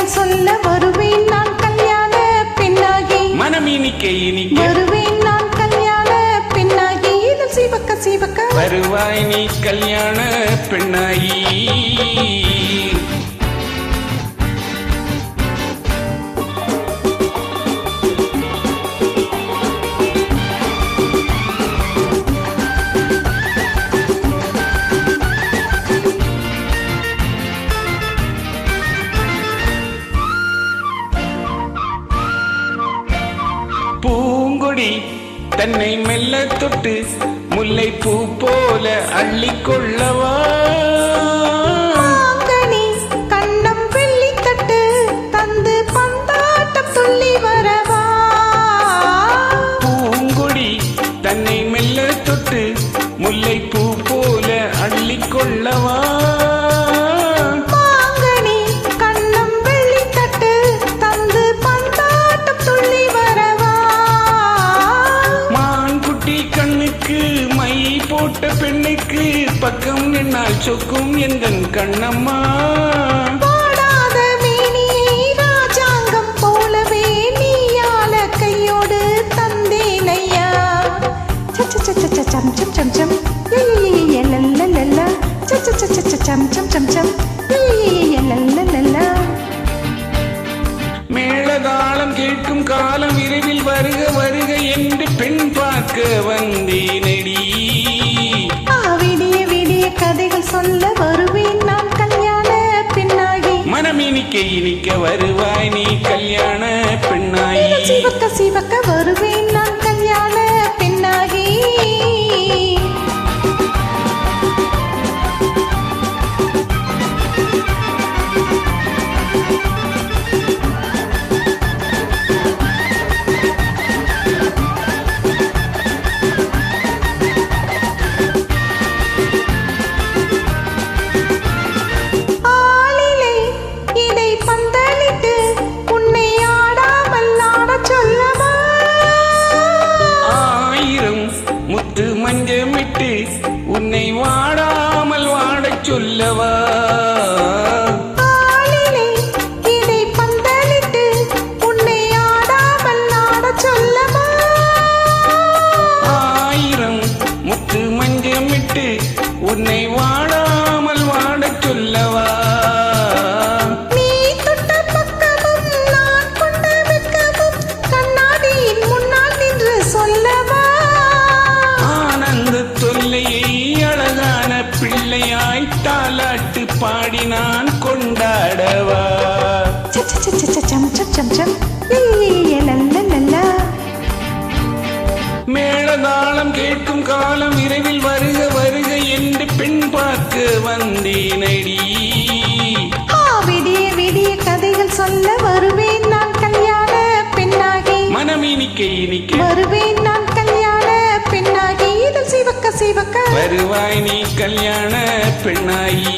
கதைகள் சொல்ல வருவேன் நான் கல்யாண பெண்ணாகி. மனம் இனிக்க இனிக்க வருவேன் நான் கல்யாண பெண்ணாகி. இதழ் சிவக்க சிவக்க வருவாய் நீ கல்யாண பெண்ணாயி. பூங்கொடி தன்னை மெல்ல தொட்டு முல்லை பூ போல அள்ளிக்கொள்ளவா. கண்ணம் வெள்ளி தட்டு தந்து பந்தாட்டம் சொல்லி வரவா. பூங்கொடி தன்னை மெல்ல தொட்டு முல்லை பூ போல அள்ளிக்கொள்ளவா. மை போட்ட பெண்ணுக்கு பக்கம் நின்னால் சொக்கும் எந்தன் கண்ணம்மா. பாடாத மேனியை ராஜாங்கம் போலவே நீயால கையோடு தந்தேனையா. சம் சம் சம் சம் லல்லல்லல்ல சம் சம் சம் சம் லல்லல்லல்ல. மேளதாளம் கேட்கும் காலம் விரைவில் வருக வருக என்று பெண் பார்க்க வந்தேனடி. விடிய விடிய கதைகள் சொல்ல வருவேன் நான் கல்யாண பெண்ணாகி. மனம் இனிக்க இனிக்க வருவாய் நீ கல்யாண பெண்ணாயி. சிவக்க சிவக்க வருவேன் நான் கல்யாண பெண்ணாகி. மஞ்சமிட்டு உன்னை வாடாமல் வாடச் சொல்லவா. இடை பந்தலிட்டு உன்னை ஆடாமல் ஆடச் சொல்லவா. ஆயிரம் முத்து மஞ்சமிட்டு உன்னை வாடாமல் வாடச் சொல்லவா. நீ தொட்ட பக்கமும் நான் கொண்ட வெட்கமும் கண்ணாடியின் முன்னால் நின்று சொல்லவா. அழகான பிள்ளையாய் தாலாட்டு பாடி நான் கொண்டாடவா. மேளதாளம் கேட்கும் காலம் விரைவில் வருக வருக என்று பெண் பார்க்க வந்தேனடி. விடிய விடிய கதைகள் சொல்ல வருவேன் நான் கல்யாண பெண்ணாகி. மனம் இனிக்க இனிக்க வருவேன் நான் கல்யாண பெண்ணாகி. இதழ் சிவக்க சிவக்க வருவாய் நீ கல்யாண பெண்ணாயி.